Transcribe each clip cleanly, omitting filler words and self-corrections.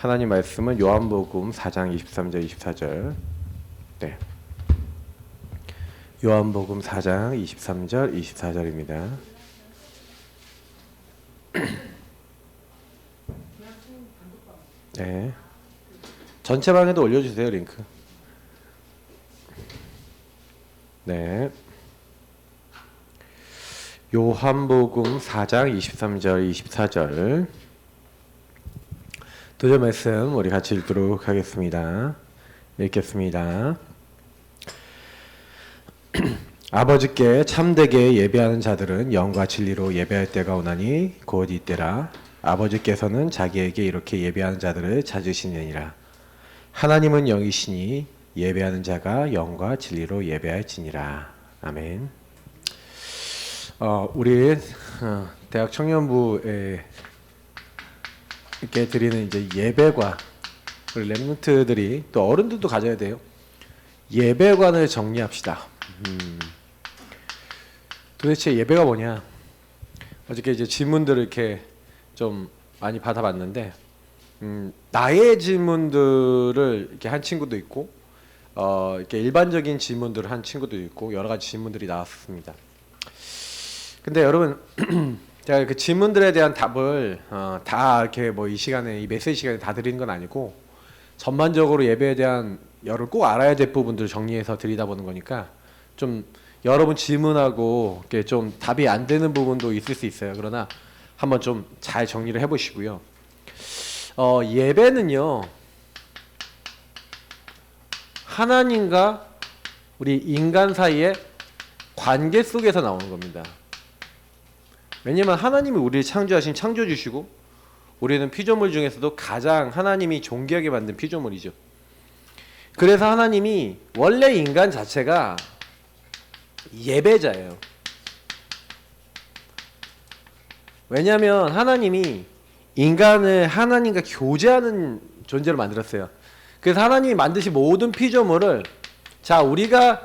하나님 말씀은 요한복음 4장 23절 24절. 네. 요한복음 4장 23절 24절입니다. 네. 전체 방에도 올려주세요, 링크. 네. 요한복음 4장 23절 24절. 두 절 말씀 우리 같이 읽도록 하겠습니다. 읽겠습니다. 아버지께 참되게 예배하는 자들은 영과 진리로 예배할 때가 오나니 곧 이때라. 아버지께서는 자기에게 이렇게 예배하는 자들을 찾으시느니라. 하나님은 영이시니 예배하는 자가 영과 진리로 예배할지니라. 아멘. 우리 대학 청년부에 이렇게 드리는 이제 예배관, 우리 랩런트들이 또 어른들도 가져야 돼요. 예배관을 정리합시다. 도대체 예배가 뭐냐? 어저께 이제 질문들을 이렇게 좀 많이 받아봤는데, 나의 질문들을 이렇게 한 친구도 있고, 이렇게 일반적인 질문들을 한 친구도 있고, 여러 가지 질문들이 나왔습니다. 근데 여러분, 제가 그 질문들에 대한 답을 다 이렇게 뭐 이 시간에, 이 메시지 시간에 다 드리는 건 아니고, 전반적으로 예배에 대한 여러분 꼭 알아야 될 부분들을 정리해서 드리다 보는 거니까, 좀 여러분 질문하고 이렇게 좀 답이 안 되는 부분도 있을 수 있어요. 그러나 한번 좀 잘 정리를 해보시고요. 예배는요, 하나님과 우리 인간 사이의 관계 속에서 나오는 겁니다. 왜냐면 하나님이 우리를 창조하신 창조주시고, 우리는 피조물 중에서도 가장 하나님이 존귀하게 만든 피조물이죠. 그래서 하나님이 원래 인간 자체가 예배자예요. 왜냐하면 하나님이 인간을 하나님과 교제하는 존재로 만들었어요. 그래서 하나님이 만드신 모든 피조물을, 자, 우리가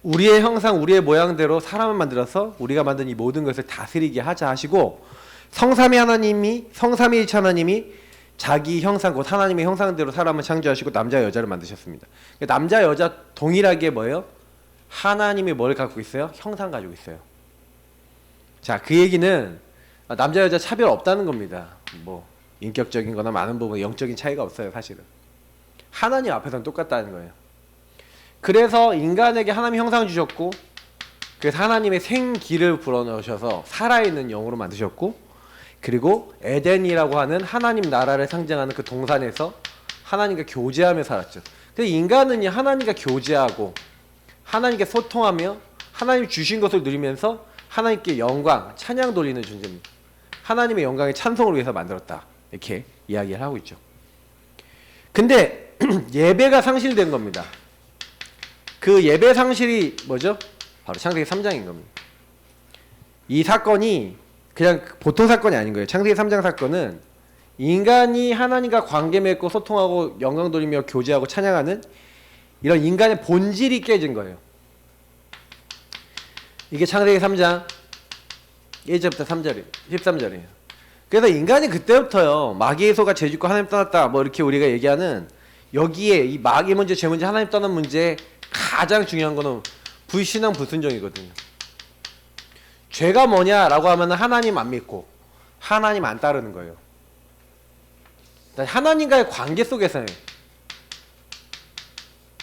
우리의 형상, 우리의 모양대로 사람을 만들어서 우리가 만든 이 모든 것을 다스리게 하자 하시고, 성삼위일체 하나님이 자기 형상, 곧 하나님의 형상대로 사람을 창조하시고 남자 여자를 만드셨습니다. 남자 여자 동일하게 뭐예요? 하나님이 뭘 갖고 있어요? 형상 가지고 있어요. 자, 그 얘기는 남자 여자 차별 없다는 겁니다. 뭐 인격적인 거나 많은 부분 영적인 차이가 없어요, 사실은. 하나님 앞에서는 똑같다는 거예요. 그래서 인간에게 하나님 형상 주셨고, 그래서 하나님의 생기를 불어넣으셔서 살아있는 영으로 만드셨고, 그리고 에덴이라고 하는 하나님 나라를 상징하는 그 동산에서 하나님과 교제하며 살았죠. 그래서 인간은 하나님과 교제하고 하나님께 소통하며 하나님 주신 것을 누리면서 하나님께 영광, 찬양 돌리는 존재입니다. 하나님의 영광의 찬송을 위해서 만들었다, 이렇게 이야기를 하고 있죠. 근데 예배가 상실된 겁니다. 그 예배 상실이 뭐죠? 바로 창세기 3장인 겁니다. 이 사건이 그냥 보통 사건이 아닌 거예요. 창세기 3장 사건은 인간이 하나님과 관계 맺고 소통하고 영광 돌리며 교제하고 찬양하는 이런 인간의 본질이 깨진 거예요. 이게 창세기 3장 1절부터 3절이에요. 13절이에요. 그래서 인간이 그때부터요, 마귀의 소가 죄짓고 하나님 떠났다, 뭐 이렇게 우리가 얘기하는, 여기에 이 마귀 문제, 죄 문제, 하나님 떠난 문제 가장 중요한 거는 불신앙 불순종이거든요. 죄가 뭐냐라고 하면 하나님 안 믿고 하나님 안 따르는 거예요. 하나님과의 관계 속에서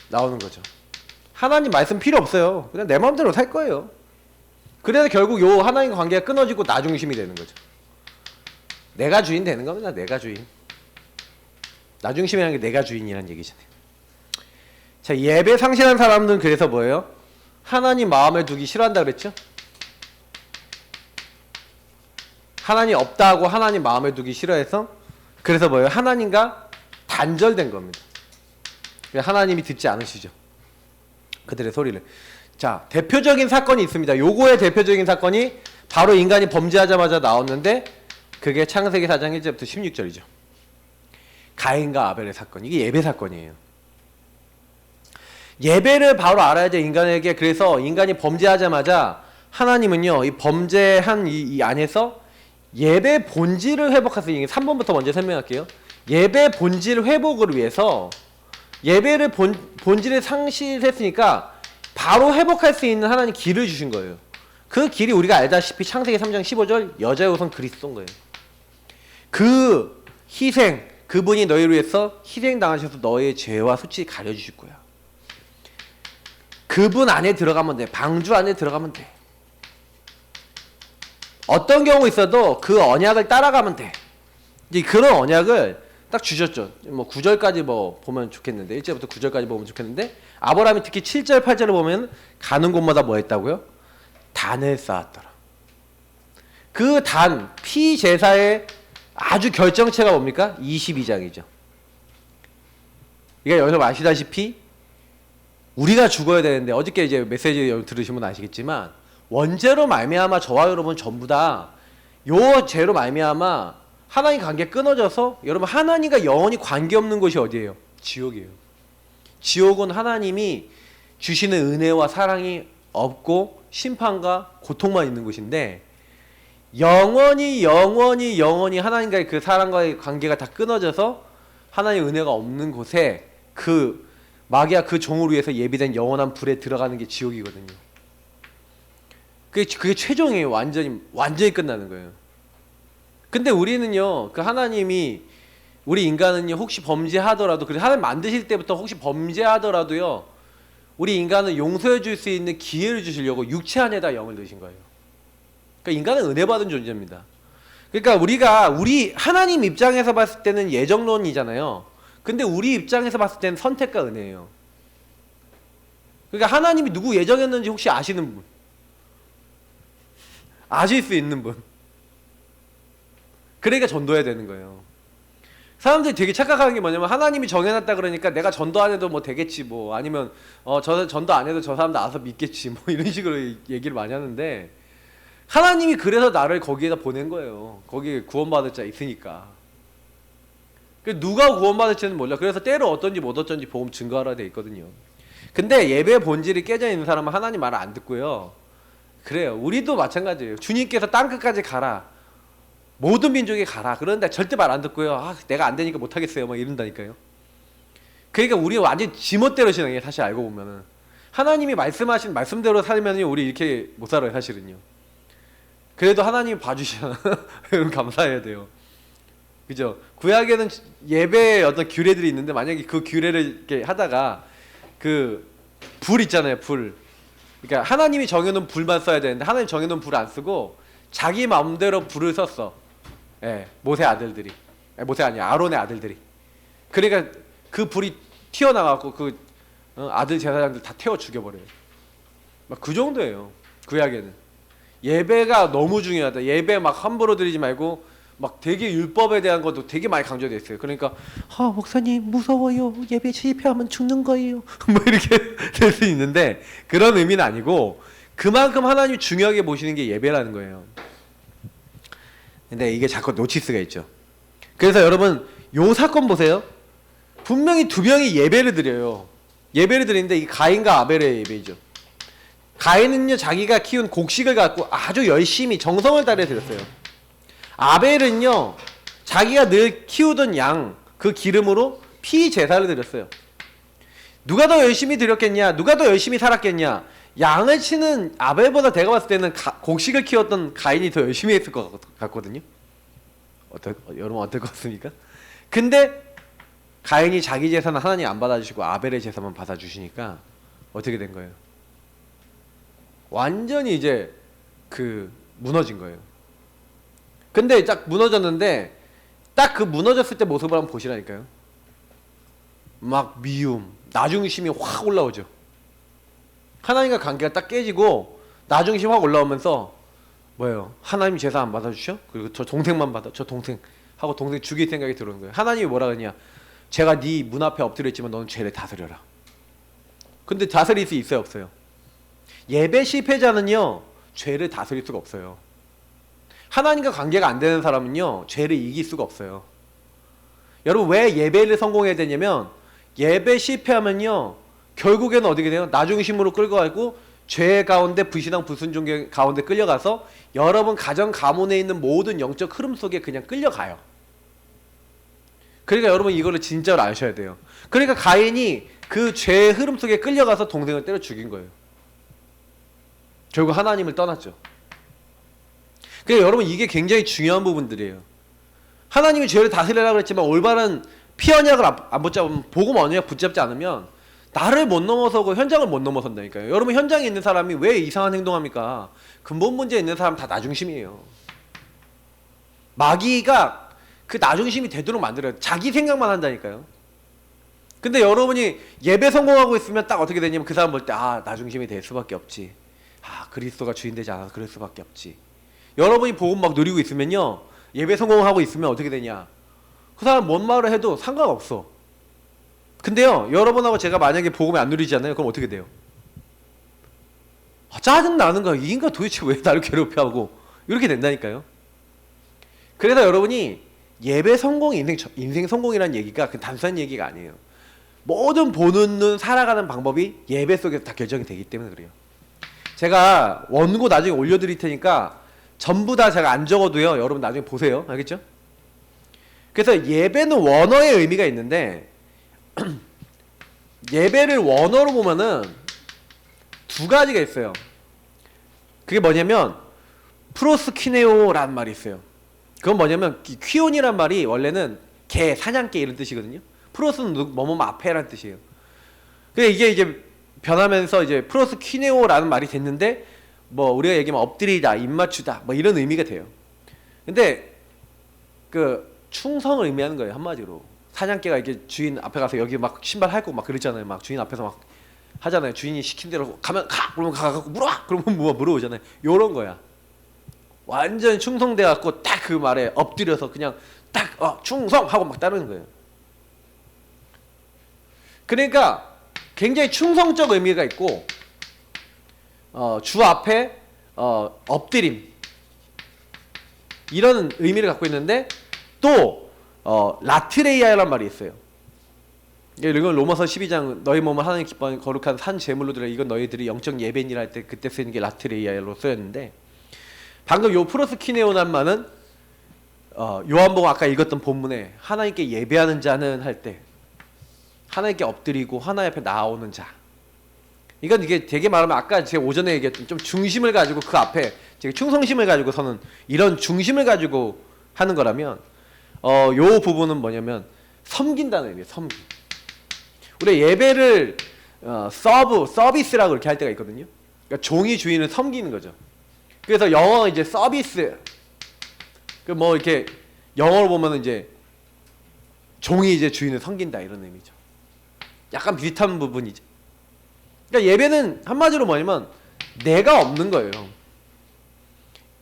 나오는 거죠. 하나님 말씀 필요 없어요. 그냥 내 마음대로 살 거예요. 그래서 결국 요 하나님과 관계가 끊어지고 나 중심이 되는 거죠. 내가 주인 되는 겁니다. 내가 주인. 나 중심이라는 게 내가 주인이라는 얘기잖아요. 자, 예배 상실한 사람들은 그래서 뭐예요? 하나님 마음에 두기 싫어한다 그랬죠? 하나님 없다고 하나님 마음에 두기 싫어해서, 그래서 뭐예요? 하나님과 단절된 겁니다. 하나님이 듣지 않으시죠, 그들의 소리를. 자, 대표적인 사건이 있습니다. 요거의 대표적인 사건이 바로 인간이 범죄하자마자 나왔는데, 그게 창세기 4장 1절부터 16절이죠. 가인과 아벨의 사건. 이게 예배 사건이에요. 예배를 바로 알아야 돼, 인간에게. 그래서 인간이 범죄하자마자 하나님은요, 이 범죄한 이 안에서 예배 본질을 회복하세요. 3번부터 먼저 설명할게요. 예배 본질 회복을 위해서 예배를 본질을 상실했으니까 바로 회복할 수 있는 하나님 길을 주신 거예요. 그 길이 우리가 알다시피 창세기 3장 15절 여자의 우선 그리스도인 거예요. 그 희생, 그분이 너희를 위해서 희생당하셔서 너의 죄와 수치 가려주실 거야. 그분 안에 들어가면 돼. 방주 안에 들어가면 돼. 어떤 경우 있어도 그 언약을 따라가면 돼. 이제 그런 언약을 딱 주셨죠. 뭐 9절까지 뭐 보면 좋겠는데 1절부터 9절까지 보면 좋겠는데 아브라함이 특히 7절 8절을 보면 가는 곳마다 뭐 했다고요? 단을 쌓았더라. 그 단, 피제사의 아주 결정체가 뭡니까? 22장이죠. 그러니까 여러분 아시다시피 우리가 죽어야 되는데 어저께 이제 메시지 들으신 분 아시겠지만 원죄로 말미암아 저와 여러분 전부 다 요 죄로 말미암아 하나님 관계 끊어져서 여러분 하나님과 영원히 관계없는 곳이 어디예요? 지옥이에요. 지옥은 하나님이 주시는 은혜와 사랑이 없고 심판과 고통만 있는 곳인데 영원히 하나님과의 그 사랑과의 관계가 다 끊어져서 하나님의 은혜가 없는 곳에 그 마귀야 그 종을 위해서 예비된 영원한 불에 들어가는 게 지옥이거든요. 그게 최종이에요. 완전히 끝나는 거예요. 근데 우리는요, 그 하나님이 우리 인간은요, 혹시 범죄하더라도 그래 하나님 만드실 때부터 혹시 범죄하더라도요, 우리 인간은 용서해 줄 수 있는 기회를 주시려고 육체 안에다 영을 넣으신 거예요. 그러니까 인간은 은혜 받은 존재입니다. 그러니까 우리 하나님 입장에서 봤을 때는 예정론이잖아요. 근데 우리 입장에서 봤을 때는 선택과 은혜예요. 그러니까 하나님이 누구 예정했는지 혹시 아시는 분? 아실 수 있는 분? 그러니까 전도해야 되는 거예요. 사람들이 되게 착각하는 게 뭐냐면 하나님이 정해놨다 그러니까 내가 전도 안 해도 뭐 되겠지 뭐 아니면 저 전도 안 해도 저 사람들 알아서 믿겠지 뭐 이런 식으로 얘기를 많이 하는데 하나님이 그래서 나를 거기에다 보낸 거예요. 거기에 구원받을 자 있으니까. 누가 구원받을지는 몰라. 그래서 때로 어떤지 못 어떤지 복음 증거하라 돼 있거든요. 근데 예배 본질이 깨져 있는 사람은 하나님 말을 안 듣고요. 그래요. 우리도 마찬가지예요. 주님께서 땅끝까지 가라. 모든 민족이 가라. 그런데 절대 말 안 듣고요. 아, 내가 안 되니까 못 하겠어요. 막 이런다니까요. 그러니까 우리 완전 지멋대로 신앙이에요. 사실 알고 보면은 하나님이 말씀하신 말씀대로 살면요, 우리 이렇게 못 살아요. 사실은요. 그래도 하나님이 봐주시잖아. 여러분 감사해야 돼요. 그죠? 구약에는 예배의 어떤 규례들이 있는데 만약에 그 규례를 이렇게 하다가 그 불 있잖아요, 불. 그러니까 하나님이 정해놓은 불만 써야 되는데 하나님 정해놓은 불을 안 쓰고 자기 마음대로 불을 썼어. 예, 모세 아들들이. 모세 아니야, 아론의 아들들이. 그러니까 그 불이 튀어나가고 그 아들 제사장들 다 태워 죽여버려요. 막 그 정도예요. 구약에는. 예배가 너무 중요하다. 예배 막 함부로 드리지 말고 막 되게 율법에 대한 것도 되게 많이 강조되어 있어요. 그러니까 목사님 무서워요. 예배 실패하면 죽는 거예요. 뭐 이렇게 될 수 있는데 그런 의미는 아니고 그만큼 하나님이 중요하게 보시는 게 예배라는 거예요. 근데 이게 자꾸 노치스가 있죠. 그래서 여러분 요 사건 보세요. 분명히 두 명이 예배를 드려요. 예배를 드리는데 이 가인과 아벨의 예배이죠. 가인은요 자기가 키운 곡식을 갖고 아주 열심히 정성을 다해 드렸어요. 아벨은요 자기가 늘 키우던 양 그 기름으로 피 제사를 드렸어요. 누가 더 열심히 드렸겠냐? 누가 더 열심히 살았겠냐? 양을 치는 아벨보다 내가 봤을 때는 곡식을 키웠던 가인이 더 열심히 했을 것 같거든요. 여러분 어떨 것 같습니까? 근데 가인이 자기 제사는 하나님 안 받아주시고 아벨의 제사만 받아주시니까 어떻게 된 거예요? 완전히 이제 무너진 거예요. 근데 딱 무너졌는데 딱 그 무너졌을 때 모습을 한번 보시라니까요. 막 미움, 나중심이 확 올라오죠. 하나님과 관계가 딱 깨지고 나중심이 확 올라오면서 뭐예요? 하나님 제사 안 받아주셔? 그리고 저 동생만 받아. 저 동생 하고 동생 죽일 생각이 들어오는 거예요. 하나님이 뭐라 그러냐? 제가 네 문 앞에 엎드렸지만 너는 죄를 다스려라. 근데 다스릴 수 있어요, 없어요? 예배 실패자는요 죄를 다스릴 수가 없어요. 하나님과 관계가 안 되는 사람은요 죄를 이길 수가 없어요. 여러분 왜 예배를 성공해야 되냐면 예배 실패하면요 결국에는 어떻게 돼요? 나중심으로 끌고 가고 죄 가운데 불신앙 불순종 가운데 끌려가서 여러분 가정 가문에 있는 모든 영적 흐름 속에 그냥 끌려가요. 그러니까 여러분 이거를 진짜로 아셔야 돼요. 그러니까 가인이 그 죄의 흐름 속에 끌려가서 동생을 때려 죽인 거예요. 결국 하나님을 떠났죠. 그러니까 여러분 이게 굉장히 중요한 부분들이에요. 하나님이 죄를 다스리라고 그랬지만 올바른 피 언약을 안 붙잡으면, 복음 언약 붙잡지 않으면 나를 못 넘어서고 현장을 못 넘어선다니까요. 여러분 현장에 있는 사람이 왜 이상한 행동합니까? 근본 문제에 있는 사람 다 나중심이에요. 마귀가 그 나중심이 되도록 만들어요. 자기 생각만 한다니까요. 근데 여러분이 예배 성공하고 있으면 딱 어떻게 되냐면 그 사람 볼 때 나중심이 될 수밖에 없지. 그리스도가 주인 되지 않아서 그럴 수밖에 없지. 여러분이 복음 막 누리고 있으면요, 예배 성공하고 있으면 어떻게 되냐, 그 사람 뭔 말을 해도 상관없어. 근데요, 여러분하고 제가 만약에 복음을 안 누리잖아요. 그럼 어떻게 돼요? 짜증나는 거야. 이 인간 도대체 왜 나를 괴롭혀하고, 이렇게 된다니까요. 그래서 여러분이 예배 성공이 인생 성공이라는 얘기가 그 단순한 얘기가 아니에요. 모든 보는 눈 살아가는 방법이 예배 속에서 다 결정이 되기 때문에 그래요. 제가 원고 나중에 올려드릴 테니까 전부 다 제가 안 적어도요, 여러분 나중에 보세요. 알겠죠? 그래서 예배는 원어의 의미가 있는데 예배를 원어로 보면은 두 가지가 있어요. 그게 뭐냐면 프로스키네오라는 말이 있어요. 그건 뭐냐면 퀴온이란 말이 원래는 개, 사냥개 이런 뜻이거든요. 프로스는 뭐뭐 앞에라는 뜻이에요. 근데 이게 이제 변하면서 이제 프로스키네오라는 말이 됐는데, 뭐 우리가 얘기하면 엎드리다, 입맞추다 뭐 이런 의미가 돼요. 근데 그 충성을 의미하는 거예요. 한마디로 사냥개가 이렇게 주인 앞에 가서 여기 막 신발 핥고 막 그러잖아요. 막 주인 앞에서 막 하잖아요. 주인이 시킨 대로 가면 가! 그러면 가갖고 물어와! 그러면 뭐 물어오잖아요. 요런 거야. 완전 충성돼 갖고 딱 그 말에 엎드려서 그냥 딱 충성하고 막 따르는 거예요. 그러니까 굉장히 충성적 의미가 있고, 주 앞에 엎드림 이런 의미를 갖고 있는데, 또 라트레이아라는 말이 있어요. 이건 로마서 12장 너희 몸을 하나님 기뻐하는 거룩한 산 제물로 드려 이건 너희들이 영적 예배니라 할 때 그때 쓰이는 게 라트레이아로 쓰였는데, 방금 요 프로스키네오란 말은 요한복음 아까 읽었던 본문에 하나님께 예배하는 자는 할 때 하나님께 엎드리고 하나님 앞에 나오는 자, 이건 이게 되게 말하면 아까 제가 오전에 얘기했던 좀 중심을 가지고 그 앞에 제가 충성심을 가지고 서는 이런 중심을 가지고 하는 거라면, 요 부분은 뭐냐면 섬긴다는 의미예요. 섬김. 우리 예배를 서비스라고 이렇게 할 때가 있거든요. 그러니까 종이 주인을 섬기는 거죠. 그래서 영어 이제 서비스, 그 뭐 이렇게 영어로 보면 이제 종이 이제 주인을 섬긴다 이런 의미죠. 약간 비슷한 부분이죠. 그러니까 예배는 한마디로 뭐냐면 내가 없는 거예요.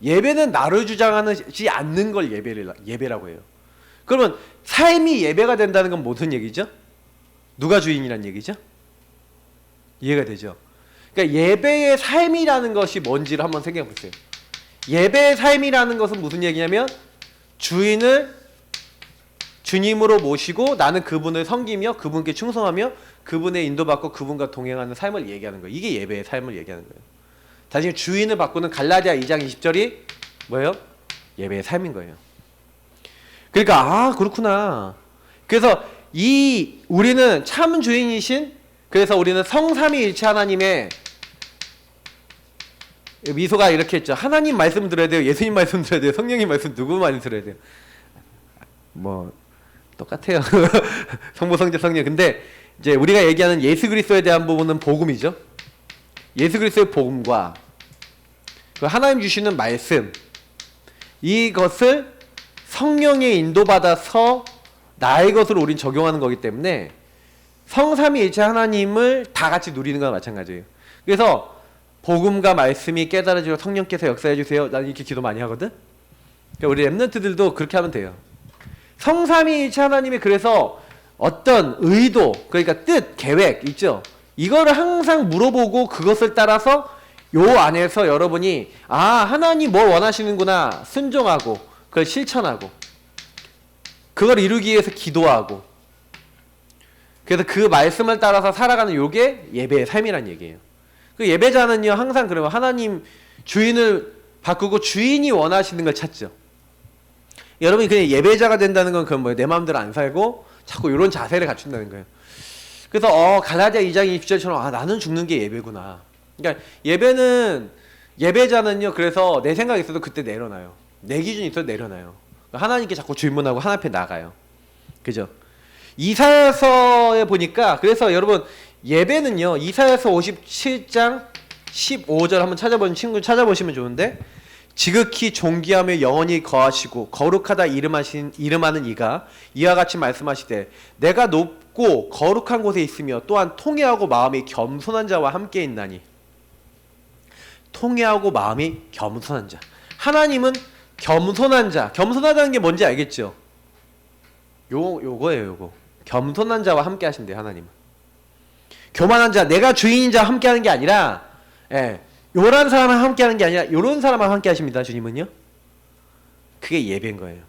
예배는 나를 주장하지 않는 걸 예배라고 해요. 그러면 삶이 예배가 된다는 건 무슨 얘기죠? 누가 주인이란 얘기죠? 이해가 되죠? 그러니까 예배의 삶이라는 것이 뭔지를 한번 생각해 보세요. 예배의 삶이라는 것은 무슨 얘기냐면 주인을 주님으로 모시고 나는 그분을 섬기며 그분께 충성하며 그분의 인도받고 그분과 동행하는 삶을 얘기하는 거예요. 이게 예배의 삶을 얘기하는 거예요. 다시 주인을 바꾸는 갈라디아 2장 20절이 뭐예요? 예배의 삶인 거예요. 그러니까 그렇구나. 그래서 우리는 참 주인이신, 그래서 우리는 성삼위일체 하나님의, 미소가 이렇게 했죠. 하나님 말씀 들어야 돼요. 예수님 말씀 들어야 돼요. 성령님 말씀 누구 말씀 들어야 돼요. 뭐 똑같아요. 성부, 성자, 성령. 근데 이제 우리가 얘기하는 예수 그리스도에 대한 부분은 복음이죠. 예수 그리스도의 복음과 그 하나님 주시는 말씀, 이것을 성령의 인도받아서 나의 것으로 우린 적용하는 거기 때문에 성삼위일체 하나님을 다 같이 누리는 거나 마찬가지예요. 그래서 복음과 말씀이 깨달아지고 성령께서 역사해 주세요. 나는 이렇게 기도 많이 하거든. 그러니까 우리 랩런트들도 그렇게 하면 돼요. 성삼위일체 하나님이 그래서 어떤 의도, 그러니까 뜻, 계획 있죠. 이거를 항상 물어보고 그것을 따라서 요 안에서 여러분이 하나님 뭘 원하시는구나 순종하고 그걸 실천하고 그걸 이루기 위해서 기도하고, 그래서 그 말씀을 따라서 살아가는 요게 예배의 삶이란 얘기예요. 그 예배자는요 항상 그러면 하나님 주인을 바꾸고 주인이 원하시는 걸 찾죠. 여러분이 그냥 예배자가 된다는 건 그건 뭐예요? 내 마음대로 안 살고 자꾸 이런 자세를 갖춘다는 거예요. 그래서 갈라디아 2장 20절처럼 나는 죽는 게 예배구나. 그러니까 예배자는요. 그래서 내 생각이 있어도 그때 내려놔요. 내 기준이 있어도 내려놔요. 하나님께 자꾸 질문하고 하나님 앞에 나가요. 그죠? 이사야서에 보니까 그래서 여러분 예배는요. 이사야서 57장 15절 한번 찾아보는 친구 찾아보시면 좋은데 지극히 존귀하며 영원히 거하시고 거룩하다 이름하는 이가 이와 같이 말씀하시되 내가 높고 거룩한 곳에 있으며 또한 통회하고 마음이 겸손한 자와 함께 있나니. 통회하고 마음이 겸손한 자. 하나님은 겸손한 자. 겸손하다는 게 뭔지 알겠죠? 요거예요. 겸손한 자와 함께 하신대요. 하나님은. 교만한 자, 내가 주인인 자와 함께 하는 게 아니라 요런 사람과 함께 하는 게 아니라 요런 사람과 함께 하십니다. 주님은요. 그게 예배인 거예요.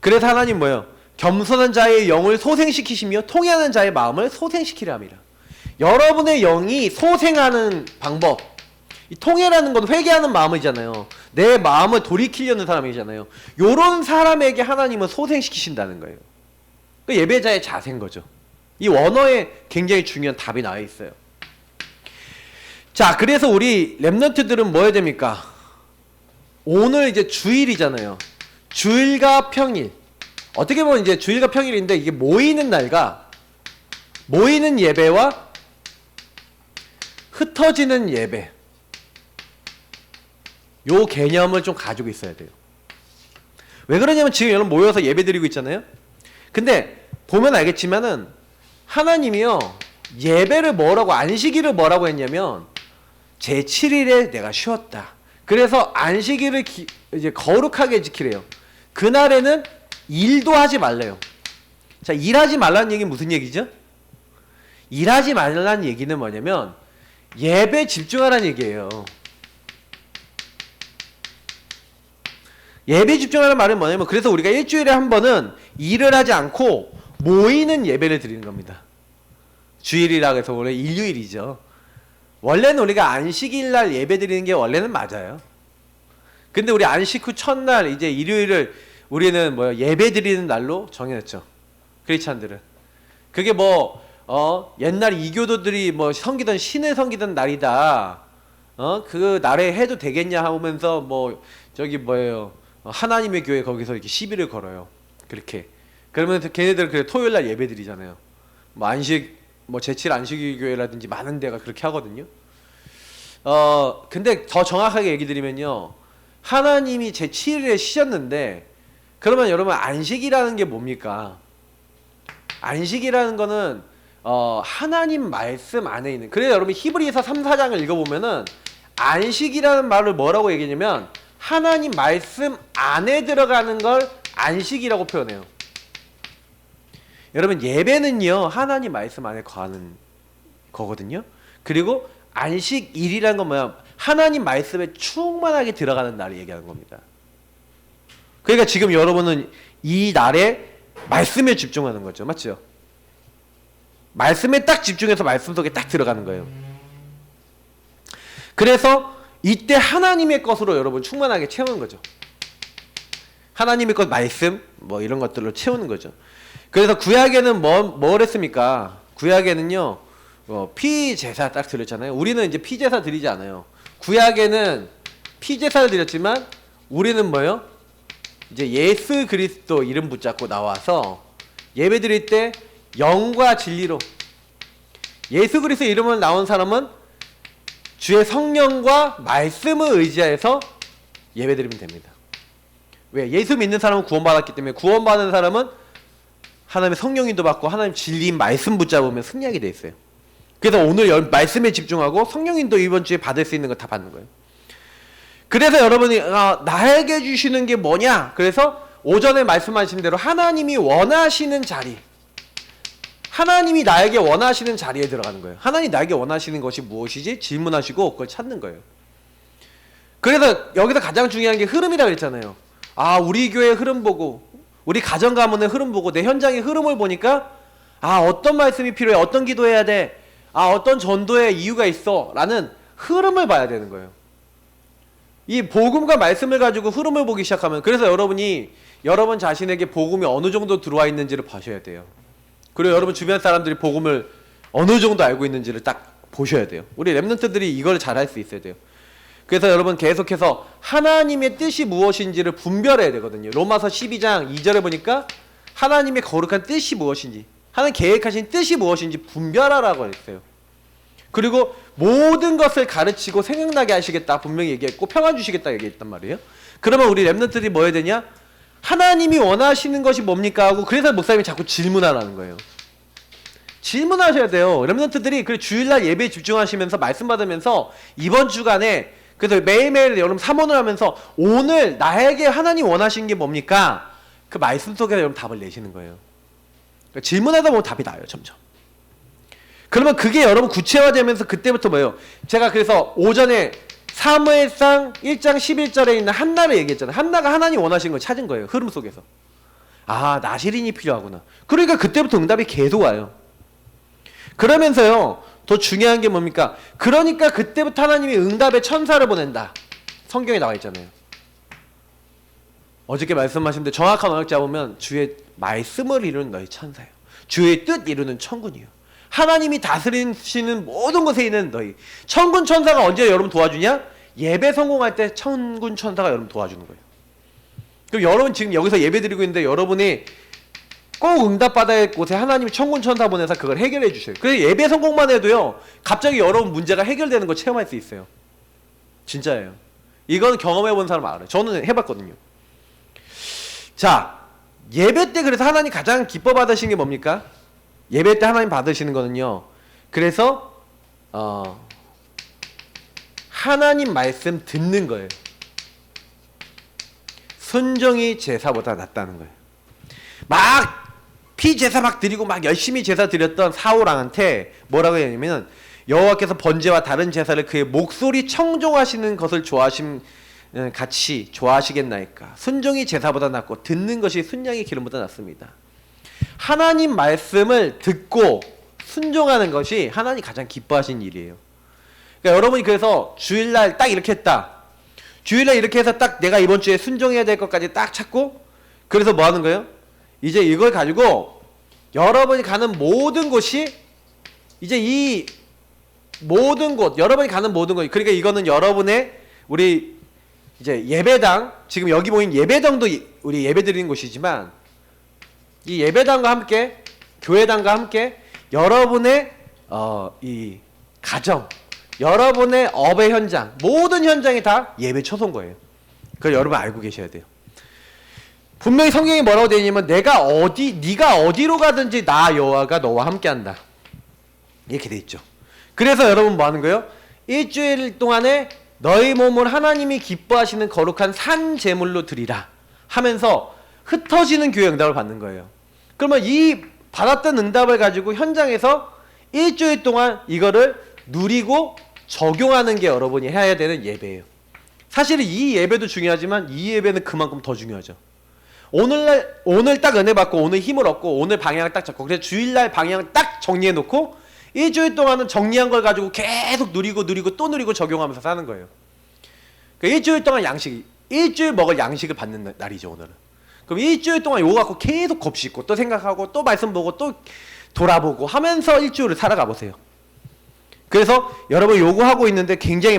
그래서 하나님 뭐예요? 겸손한 자의 영을 소생시키시며 통회하는 자의 마음을 소생시키려 함이라. 여러분의 영이 소생하는 방법, 이 통회라는 건 회개하는 마음이잖아요. 내 마음을 돌이키려는 사람이잖아요. 요런 사람에게 하나님은 소생시키신다는 거예요. 그 예배자의 자세인 거죠. 이 원어에 굉장히 중요한 답이 나와 있어요. 자, 그래서 우리 렘넌트들은 뭐 해야 됩니까? 오늘 이제 주일이잖아요. 주일과 평일. 어떻게 보면 이제 주일과 평일인데 이게 모이는 날과 모이는 예배와 흩어지는 예배. 요 개념을 좀 가지고 있어야 돼요. 왜 그러냐면 지금 여러분 모여서 예배 드리고 있잖아요. 근데 보면 알겠지만은 하나님이요. 예배를 뭐라고 안식일을 뭐라고 했냐면 제7일에 내가 쉬었다. 그래서 안식일을 이제 거룩하게 지키래요. 그날에는 일도 하지 말래요. 자, 일하지 말라는 얘기는 무슨 얘기죠? 일하지 말라는 얘기는 뭐냐면 예배 집중하라는 얘기예요. 예배 집중하라는 말은 뭐냐면 그래서 우리가 일주일에 한 번은 일을 하지 않고 모이는 예배를 드리는 겁니다. 주일이라고 해서 원래 일요일이죠. 원래는 우리가 안식일 날 예배 드리는 게 원래는 맞아요. 근데 우리 안식 후 첫날 이제 일요일을 우리는 예배 드리는 날로 정해놨죠. 크리스찬들은. 그게 옛날 이교도들이 섬기던 신을 섬기던 날이다. 그 날에 해도 되겠냐 하면서 하나님의 교회 거기서 이렇게 시비를 걸어요. 그렇게. 그러면 걔네들 그래 토요일 날 예배 드리잖아요. 제7 안식일 교회라든지 많은 데가 그렇게 하거든요. 근데 더 정확하게 얘기 드리면요. 하나님이 제7일에 쉬셨는데 그러면 여러분 안식이라는 게 뭡니까? 안식이라는 거는 하나님 말씀 안에 있는. 그래서 여러분 히브리서 3, 4장을 읽어보면은 안식이라는 말을 뭐라고 얘기하냐면 하나님 말씀 안에 들어가는 걸 안식이라고 표현해요. 여러분 예배는요 하나님 말씀 안에 거하는 거거든요. 그리고 안식일이라는 건 뭐야? 하나님 말씀에 충만하게 들어가는 날을 얘기하는 겁니다. 그러니까 지금 여러분은 이 날에 말씀에 집중하는 거죠. 맞죠? 말씀에 딱 집중해서 말씀 속에 딱 들어가는 거예요. 그래서 이때 하나님의 것으로 여러분 충만하게 채우는 거죠. 하나님의 것 말씀 이런 것들로 채우는 거죠. 그래서 구약에는 뭘 했습니까? 구약에는요 피 제사 딱 드렸잖아요. 우리는 이제 피 제사 드리지 않아요. 구약에는 피 제사를 드렸지만 우리는 이제 예수 그리스도 이름 붙잡고 나와서 예배 드릴 때 영과 진리로 예수 그리스도 이름을 나온 사람은 주의 성령과 말씀을 의지해서 예배 드리면 됩니다. 왜? 예수 믿는 사람은 구원받았기 때문에 구원받은 사람은 하나님의 성령인도 받고 하나님 진리인 말씀 붙잡으면 승리하게 돼 있어요. 그래서 오늘 말씀에 집중하고 성령인도 이번 주에 받을 수 있는 거 다 받는 거예요. 그래서 여러분이 나에게 주시는 게 뭐냐? 그래서 오전에 말씀하신 대로 하나님이 원하시는 자리, 하나님이 나에게 원하시는 자리에 들어가는 거예요. 하나님이 나에게 원하시는 것이 무엇이지? 질문하시고 그걸 찾는 거예요. 그래서 여기서 가장 중요한 게 흐름이라고 했잖아요. 우리 교회의 흐름 보고 우리 가정 가문의 흐름 보고 내 현장의 흐름을 보니까 어떤 말씀이 필요해, 어떤 기도해야 돼, 어떤 전도의 이유가 있어 라는 흐름을 봐야 되는 거예요. 이 복음과 말씀을 가지고 흐름을 보기 시작하면, 그래서 여러분이 여러분 자신에게 복음이 어느 정도 들어와 있는지를 보셔야 돼요. 그리고 여러분 주변 사람들이 복음을 어느 정도 알고 있는지를 딱 보셔야 돼요. 우리 렘넌트들이 이걸 잘 할 수 있어야 돼요. 그래서 여러분 계속해서 하나님의 뜻이 무엇인지를 분별해야 되거든요. 로마서 12장 2절에 보니까 하나님의 거룩한 뜻이 무엇인지, 하나님 계획하신 뜻이 무엇인지 분별하라고 했어요. 그리고 모든 것을 가르치고 생각나게 하시겠다 분명히 얘기했고 평안 주시겠다 얘기했단 말이에요. 그러면 우리 렘넌트들이 뭐 해야 되냐? 하나님이 원하시는 것이 뭡니까? 하고 그래서 목사님이 자꾸 질문하라는 거예요. 질문하셔야 돼요. 렘넌트들이 그 주일날 예배에 집중하시면서 말씀 받으면서 이번 주간에 그래서 매일매일 여러분 사모를 하면서 오늘 나에게 하나님 원하시는 게 뭡니까? 그 말씀 속에서 여러분 답을 내시는 거예요. 그러니까 질문하다 보면 답이 나요. 점점. 그러면 그게 여러분 구체화되면서 그때부터 뭐예요? 제가 그래서 오전에 사무엘상 1장 11절에 있는 한나를 얘기했잖아요. 한나가 하나님 원하시는 걸 찾은 거예요. 흐름 속에서. 아, 나시린이 필요하구나. 그러니까 그때부터 응답이 계속 와요. 그러면서요, 더 중요한 게 뭡니까? 그러니까 그때부터 하나님이 응답의 천사를 보낸다. 성경에 나와 있잖아요. 어저께 말씀하신 데 정확한 언어를 잡으면 주의 말씀을 이루는 너희 천사예요. 주의 뜻 이루는 천군이요. 하나님이 다스리시는 모든 것에 있는 너희. 천군 천사가 언제 여러분 도와주냐? 예배 성공할 때 천군 천사가 여러분 도와주는 거예요. 그럼 여러분 지금 여기서 예배 드리고 있는데 여러분이 꼭 응답받아야 할 곳에 하나님이 천군 천사 보내서 그걸 해결해 주셔요. 그래서 예배 성공만 해도요, 갑자기 여러분 문제가 해결되는 거 체험할 수 있어요. 진짜예요. 이건 경험해 본 사람 알아요. 저는 해봤거든요. 자, 예배 때 그래서 하나님 가장 기뻐 받으시는 게 뭡니까? 예배 때 하나님 받으시는 거는요, 그래서 하나님 말씀 듣는 거예요. 순종이 제사보다 낫다는 거예요. 막 피제사 막 드리고 막 열심히 제사 드렸던 사울왕한테 뭐라고 했냐면, 여호와께서 번제와 다른 제사를 그의 목소리 청종하시는 것을 좋아하심 같이 좋아하시겠나이까. 순종이 제사보다 낫고 듣는 것이 순양의 기름보다 낫습니다. 하나님 말씀을 듣고 순종하는 것이 하나님이 가장 기뻐하시는 일이에요. 그러니까 여러분이 그래서 주일날 딱 이렇게 했다. 주일날 이렇게 해서 딱 내가 이번 주에 순종해야 될 것까지 딱 찾고, 그래서 뭐 하는 거예요? 이제 이걸 가지고 여러분이 가는 모든 곳이 이제 이 모든 곳, 여러분이 가는 모든 곳, 그러니까 이거는 여러분의 우리 이제 예배당, 지금 여기 모인 예배당도 우리 예배 드리는 곳이지만, 이 예배당과 함께 교회당과 함께 여러분의 이 가정, 여러분의 업의 현장, 모든 현장이 다 예배 초소인 거예요. 그걸 여러분 알고 계셔야 돼요. 분명히 성경이 뭐라고 되어 있냐면, 네가 어디로 가든지 나 여호와가 너와 함께한다. 이렇게 돼 있죠. 그래서 여러분 뭐 하는 거예요? 일주일 동안에 너희 몸을 하나님이 기뻐하시는 거룩한 산 제물로 드리라 하면서 흩어지는 교회 응답을 받는 거예요. 그러면 이 받았던 응답을 가지고 현장에서 일주일 동안 이거를 누리고 적용하는 게 여러분이 해야 되는 예배예요. 사실은 이 예배도 중요하지만 이 예배는 그만큼 더 중요하죠. 오늘 딱 은혜 받고 오늘 힘을 얻고 오늘 방향을 딱 잡고, 그래서 주일날 방향을 딱 정리해 놓고 일주일 동안은 정리한 걸 가지고 계속 누리고 또 누리고 적용하면서 사는 거예요. 그러니까 일주일 동안 일주일 먹을 양식을 받는 날이죠, 오늘은. 그럼 일주일 동안 요거 갖고 계속 곱씹고 또 생각하고 또 말씀 보고 또 돌아보고 하면서 일주일을 살아가 보세요. 그래서 여러분 요거 하고 있는데 굉장히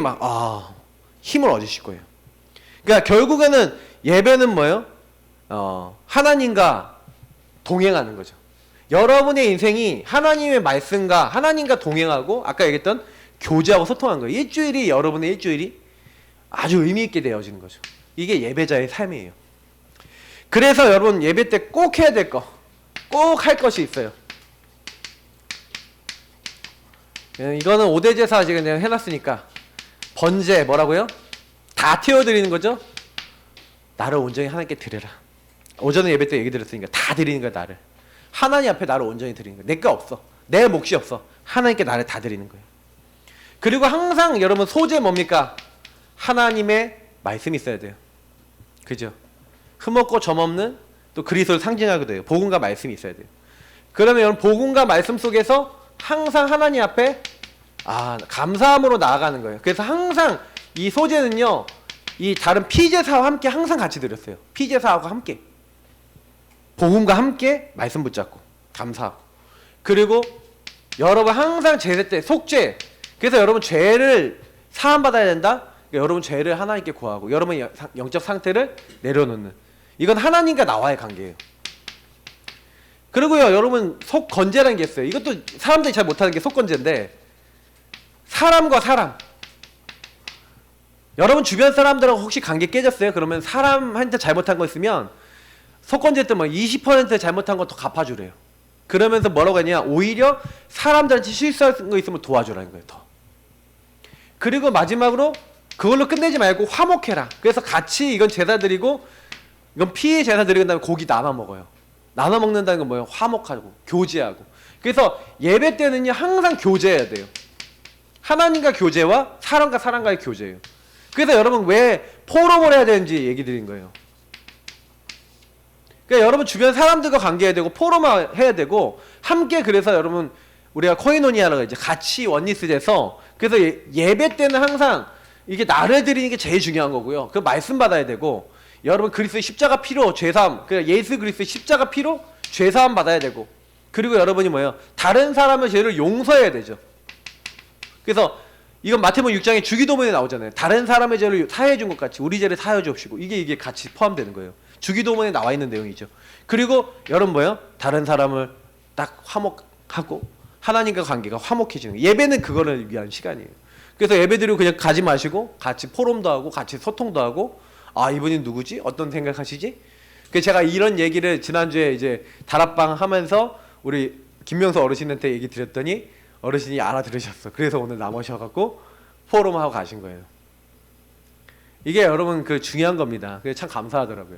힘을 얻으실 거예요. 그러니까 결국에는 예배는 뭐예요? 하나님과 동행하는 거죠. 여러분의 인생이 하나님의 말씀과 하나님과 동행하고 아까 얘기했던 교제하고 소통한 거예요. 여러분의 일주일이 아주 의미 있게 되어지는 거죠. 이게 예배자의 삶이에요. 그래서 여러분 예배 때 꼭 해야 될 거, 꼭 할 것이 있어요. 이거는 5대 제사 지금 내가 해놨으니까, 번제 뭐라고요? 다 태워드리는 거죠. 나를 온전히 하나님께 드려라. 오전에 예배 때 얘기 드렸으니까 다 드리는 거야. 나를 하나님 앞에 나를 온전히 드리는 거야. 내 거 없어, 내 몫이 없어. 하나님께 나를 다 드리는 거예요. 그리고 항상 여러분 소재 뭡니까? 하나님의 말씀이 있어야 돼요. 그죠? 흠없고 점없는 또 그리스도를 상징하기도 해요. 복음과 말씀이 있어야 돼요. 그러면 여러분 복음과 말씀 속에서 항상 하나님 앞에 감사함으로 나아가는 거예요. 그래서 항상 이 소재는요, 이 다른 피제사와 함께 항상 같이 드렸어요. 피제사하고 함께. 복음과 함께 말씀 붙잡고 감사하고, 그리고 여러분 항상 제사 때 속죄, 그래서 여러분 죄를 사함받아야 된다. 그러니까 여러분 죄를 하나님께 구하고 여러분 영적 상태를 내려놓는, 이건 하나님과 나와의 관계예요. 그리고요, 여러분 속건제라는 게 있어요. 이것도 사람들이 잘 못하는 게 속건제인데, 사람과 사람, 여러분 주변 사람들하고 혹시 관계 깨졌어요? 그러면 사람한테 잘못한 거 있으면 속건제 때 뭐 20% 잘못한 거 더 갚아주래요. 그러면서 뭐라고 하냐, 오히려 사람들한테 실수한 거 있으면 도와주라는 거예요. 더. 그리고 마지막으로 그걸로 끝내지 말고 화목해라. 그래서 같이 이건 제사 드리고 이건 피의 제사 드리고 다음에 고기 나눠 먹어요. 나눠 먹는다는 건 뭐예요? 화목하고 교제하고. 그래서 예배 때는요 항상 교제해야 돼요. 하나님과 교제와 사람과 사람과의 교제예요. 그래서 여러분 왜 포럼을 해야 되는지 얘기 드린 거예요. 그러니까 여러분 주변 사람들과 관계해야 되고 포럼을 해야 되고 함께, 그래서 여러분 우리가 코이노니아라고 이제 같이 원리스 돼서, 그래서 예배 때는 항상 이게 나를 드리는 게 제일 중요한 거고요. 그 말씀 받아야 되고, 여러분 그리스도의 십자가 피로 죄사함, 그러니까 예수 그리스도의 십자가 피로 죄사함 받아야 되고, 그리고 여러분이 뭐예요? 다른 사람의 죄를 용서해야 되죠. 그래서 이건 마태복음 6장에 주기도문에 나오잖아요. 다른 사람의 죄를 사해해 준 것 같이 우리 죄를 사하여 주옵시고, 이게 같이 포함되는 거예요. 주기도문에 나와 있는 내용이죠. 그리고 여러분 뭐예요? 다른 사람을 딱 화목하고 하나님과 관계가 화목해지는 거예요. 예배는 그거를 위한 시간이에요. 그래서 예배 드리고 그냥 가지 마시고 같이 포럼도 하고 같이 소통도 하고, 아 이분이 누구지? 어떤 생각하시지? 그래서 제가 이런 얘기를 지난주에 이제 다락방 하면서 우리 김명수 어르신한테 얘기 드렸더니 어르신이 알아들으셨어. 그래서 오늘 남으셔갖고 포럼하고 가신 거예요. 이게 여러분 그 중요한 겁니다. 그게 참 감사하더라고요.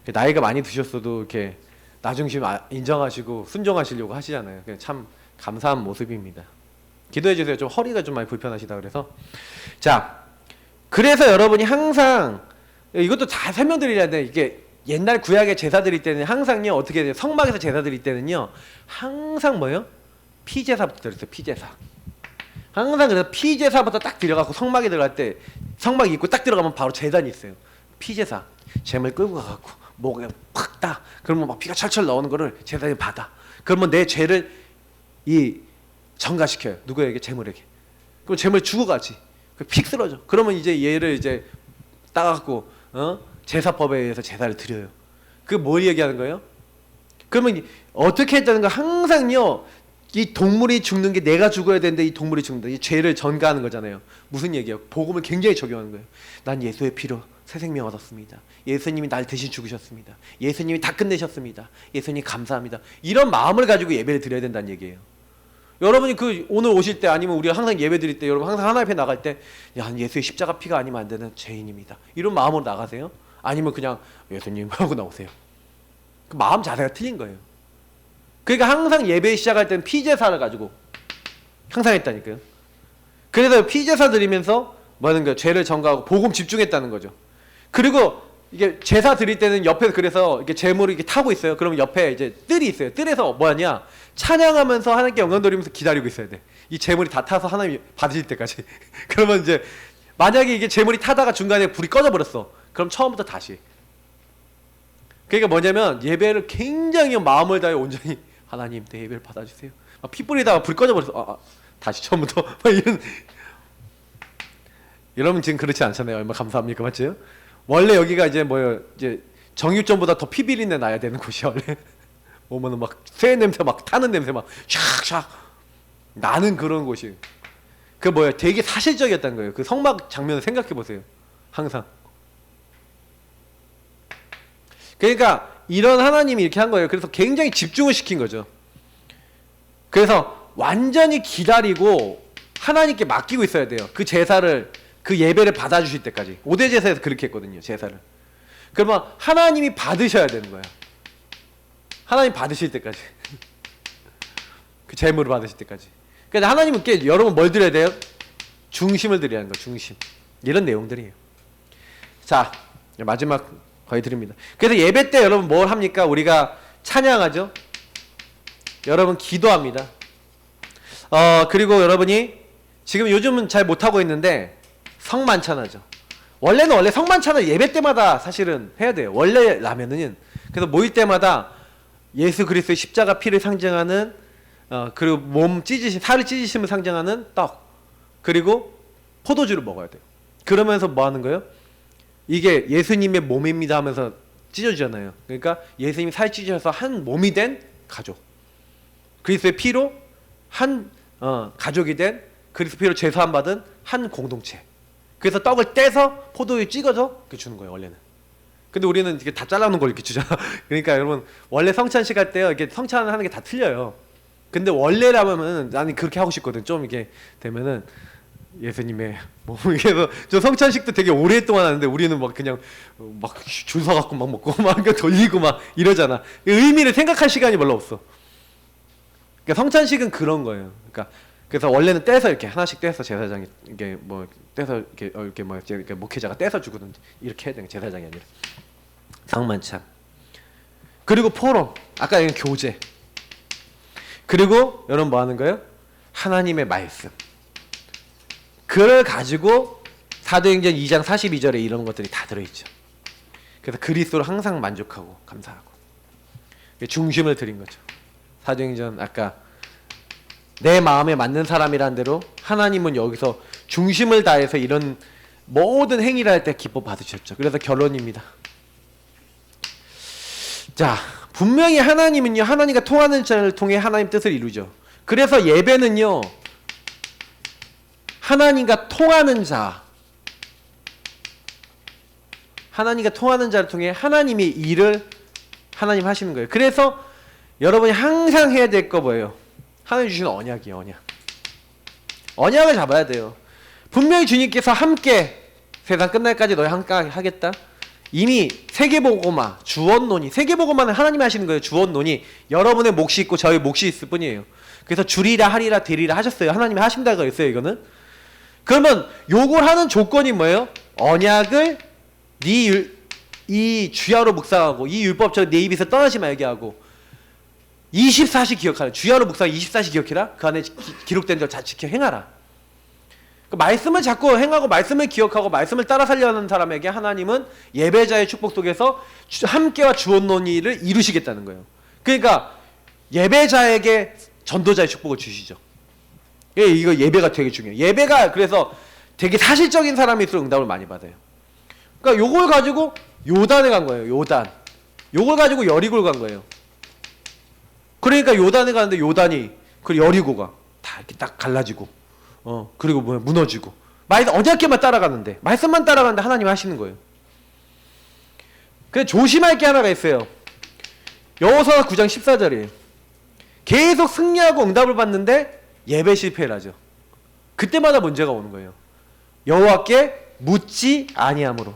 나이가 많이 드셨어도 이렇게 나 중심 인정하시고 순종하시려고 하시잖아요. 참 감사한 모습입니다. 기도해 주세요. 좀 허리가 좀 많이 불편하시다 그래서. 자, 그래서 여러분이 항상 이것도 다 설명드리려야 돼. 이게 옛날 구약의 제사 드릴 때는 항상요 어떻게 돼요? 성막에서 제사 드릴 때는요 항상 뭐예요? 피제사부터 드렸어요. 피제사. 항상 그래서 피제사부터 딱 들어가고, 성막에 들어갈 때 성막 입고 딱 들어가면 바로 제단이 있어요. 피제사. 재물 끌고 가갖고 목에 팍 따. 그러면 막 피가 철철 나오는 거를 제단이 받아. 그러면 내 죄를 전가시켜요. 누구에게? 재물에게. 그럼 재물 주고 가지. 픽 쓰러져. 그러면 이제 얘를 이제 따갖고 제사법에 의해서 제사를 드려요. 그 뭘 얘기하는 거예요? 그러면 어떻게 했다는 거, 항상요 이 동물이 죽는 게 내가 죽어야 되는데 이 동물이 죽는다. 이 죄를 전가하는 거잖아요. 무슨 얘기예요? 복음을 굉장히 적용하는 거예요. 난 예수의 피로 새 생명 얻었습니다. 예수님이 날 대신 죽으셨습니다. 예수님이 다 끝내셨습니다. 예수님 감사합니다. 이런 마음을 가지고 예배를 드려야 된다는 얘기예요. 여러분이 그 오늘 오실 때, 아니면 우리가 항상 예배 드릴 때, 여러분 항상 하나님 앞에 나갈 때, 야 예수의 십자가 피가 아니면 안 되는 죄인입니다. 이런 마음으로 나가세요? 아니면 그냥 예수님 하고 나오세요? 그 마음 자세가 틀린 거예요. 그러니까 항상 예배 시작할 때는 피제사를 가지고 항상 했다니까요. 그래서 피제사 드리면서 뭐 하는 거예요? 죄를 전가하고 복음 집중했다는 거죠. 그리고 이게 제사 드릴 때는 옆에, 그래서 이게 재물을 이렇게 타고 있어요. 그러면 옆에 이제 뜰이 있어요. 뜰에서 뭐 하냐? 찬양하면서 하나님께 영광 돌리면서 기다리고 있어야 돼. 이 재물이 다 타서 하나님이 받으실 때까지. 그러면 이제 만약에 이게 재물이 타다가 중간에 불이 꺼져 버렸어. 그럼 처음부터 다시. 그러니까 뭐냐면 예배를 굉장히 마음을 다해 온전히 하나님 내 예배를 받아주세요. 피 뿌리다가 불 꺼져 버렸어. 다시 처음부터. 이런. 여러분 지금 그렇지 않잖아요. 얼마나 감사합니까, 맞죠? 원래 여기가 이제 뭐예요? 이제 정육점보다 더 피 비린내 나야 되는 곳이야 원래. 오면은 막 쇠 냄새 막 타는 냄새 막 샥샥 나는 그런 곳이. 그 뭐야? 되게 사실적이었다는 거예요. 그 성막 장면을 생각해 보세요. 항상. 그러니까 이런 하나님이 이렇게 한 거예요. 그래서 굉장히 집중을 시킨 거죠. 그래서 완전히 기다리고 하나님께 맡기고 있어야 돼요. 그 제사를, 그 예배를 받아주실 때까지. 5대 제사에서 그렇게 했거든요. 제사를. 그러면 하나님이 받으셔야 되는 거야. 하나님 받으실 때까지. 그 재물을 받으실 때까지. 그러니까 하나님은 여러분 뭘 드려야 돼요? 중심을 드려야 하는 거예요. 중심. 이런 내용들이에요. 자, 마지막 거의 드립니다. 그래서 예배 때 여러분 뭘 합니까? 우리가 찬양하죠. 여러분 기도합니다. 그리고 여러분이 지금 요즘은 잘 못하고 있는데 성만찬하죠. 원래 성만찬을 예배 때마다 사실은 해야 돼요. 원래라면은. 그래서 모일 때마다 예수 그리스도의 십자가 피를 상징하는 그리고 몸 찢으신 살을 찢으심을 상징하는 떡 그리고 포도주를 먹어야 돼요. 그러면서 뭐 하는 거예요? 이게 예수님의 몸입니다 하면서 찢어지잖아요. 그러니까 예수님이 살 찢으셔서 한 몸이 된 가족, 그리스도의 피로 한 가족이 된 그리스도 피로 제사함 받은 한 공동체. 그래서 떡을 떼서 포도에 찍어서 이렇게 주는 거예요 원래는. 근데 우리는 이렇게 다 잘라놓은 걸 이렇게 주잖아. 그러니까 여러분 원래 성찬식 할 때요 이게 성찬하는 게 다 틀려요. 근데 원래라면은 나는 그렇게 하고 싶거든. 좀 이게 되면은 예수님의 뭐 이게 저 성찬식도 되게 오랫동안 하는데 우리는 막 그냥 막 줄 서갖고 막 먹고 막 돌리고 막 이러잖아. 의미를 생각할 시간이 별로 없어. 그러니까 성찬식은 그런 거예요. 그러니까 그래서 원래는 떼서 이렇게 하나씩 떼서 제사장이 이게 뭐 떼서 이렇게 뭐 이렇게 목회자가 떼서 주거든지 이렇게 해야 되는 제사장이 아니라 상만찬. 그리고 포럼. 아까 얘기한 교제. 그리고 여러분 뭐 하는 거예요? 하나님의 말씀. 그걸 가지고 사도행전 2장 42절에 이런 것들이 다 들어있죠. 그래서 그리스도로 항상 만족하고 감사하고 중심을 드린 거죠. 사도행전 아까 내 마음에 맞는 사람이란 대로 하나님은 여기서 중심을 다해서 이런 모든 행위를 할 때 기뻐 받으셨죠. 그래서 결론입니다. 자, 분명히 하나님은요 하나님과 통하는 자를 통해 하나님 뜻을 이루죠. 그래서 예배는요 하나님과 통하는 자, 하나님과 통하는 자를 통해 하나님의 일을 하나님 하시는 거예요. 그래서 여러분이 항상 해야 될 거 뭐예요? 하나님 주시는 언약이에요. 언약을 잡아야 돼요. 분명히 주님께서 함께 세상 끝날까지 너희 함께 하겠다. 이미 세계보고마, 주원론이, 세계보고마는 하나님이 하시는 거예요. 주원론이 여러분의 몫이 있고 저희 몫이 있을 뿐이에요. 그래서 주리라 하리라 되리라 하셨어요. 하나님이 하신다고 했어요. 이거는. 그러면 요걸 하는 조건이 뭐예요? 언약을 이 주야로 묵상하고 이 율법처럼 내 입에서 떠나지 말게 하고 24시 기억하라. 주야로 묵상 24시 기억해라. 그 안에 기록된 대로 잘 지켜 행하라. 그 말씀을 자꾸 행하고 말씀을 기억하고 말씀을 따라 살려는 사람에게 하나님은 예배자의 축복 속에서 함께와 주원론의를 이루시겠다는 거예요. 그러니까 예배자에게 전도자의 축복을 주시죠. 예, 이거 예배가 되게 중요해요. 예배가 그래서 되게 사실적인 사람일수록 응답을 많이 받아요. 그러니까 요걸 가지고 요단에 간 거예요. 요단. 요걸 가지고 여리고를 간 거예요. 그러니까 요단에 가는데 요단이 그 여리고가 다 이렇게 딱 갈라지고 그리고 뭐야 무너지고 어저께만 따라가는데 말씀만 따라가는데 하나님 하시는 거예요. 근데 조심할 게 하나가 있어요. 여호수아 9장 14절이에요. 계속 승리하고 응답을 받는데 예배 실패를 하죠. 그때마다 문제가 오는 거예요. 여호와께 묻지 아니함으로.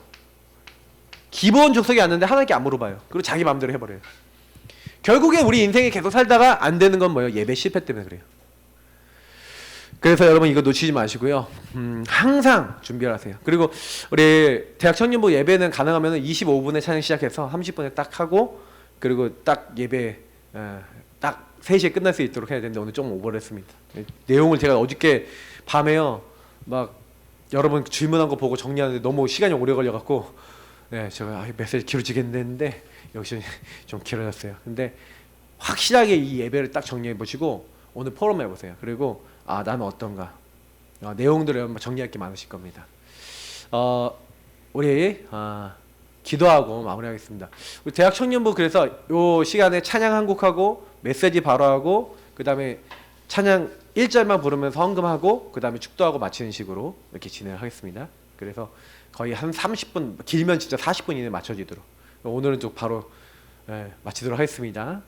기본 족속이 왔는데 하나님께 안 물어봐요. 그리고 자기 마음대로 해버려요. 결국에 우리 인생에 계속 살다가 안 되는 건 뭐예요? 예배 실패 때문에 그래요. 그래서 여러분 이거 놓치지 마시고요. 항상 준비를 하세요. 그리고 우리 대학 청년부 예배는 가능하면 25분에 찬양 시작해서 30분에 딱 하고 그리고 딱 예배 딱 3시에 끝날 수 있도록 해야 되는데 오늘 좀 오버를 했습니다. 내용을 제가 어저께 밤에요 막 여러분 질문한 거 보고 정리하는데 너무 시간이 오래 걸려갖고 제가 메시지 길어지겠는데 했는데 역시 좀 길어졌어요. 근데 확실하게 이 예배를 딱 정리해 보시고 오늘 포럼 해보세요. 그리고 나는 어떤가 내용들을 정리할 게 많으실 겁니다. 우리 기도하고 마무리하겠습니다. 우리 대학 청년부 그래서 요 시간에 찬양 한 곡하고 메시지 바로 하고 그 다음에 찬양 1절만 부르면서 헌금하고 그 다음에 축도하고 마치는 식으로 이렇게 진행을 하겠습니다. 그래서 거의 한 30분 길면 진짜 40분 이내에 맞춰지도록 오늘은 좀 바로 마치도록 하겠습니다.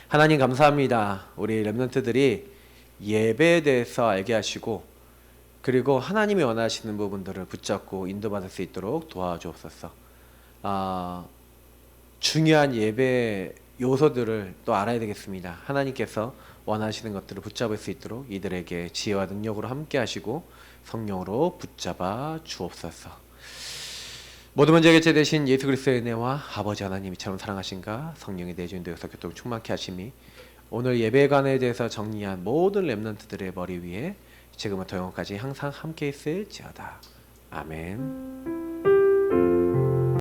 하나님 감사합니다. 우리 렘넌트들이 예배에 대해서 알게 하시고 그리고 하나님이 원하시는 부분들을 붙잡고 인도받을 수 있도록 도와주옵소서. 중요한 예배 요소들을 또 알아야 되겠습니다. 하나님께서 원하시는 것들을 붙잡을 수 있도록 이들에게 지혜와 능력으로 함께 하시고 성령으로 붙잡아 주옵소서. 모든 문제의 제 대신 예수 그리스도의 은혜와 아버지 하나님이 처럼 사랑하신가 성령의 내주인되어서 교통 충만케 하심이 오늘 예배관에 대해서 정리한 모든 렘넌트들의 머리 위에 지금부터 영원까지 항상 함께 있을지어다. 아멘.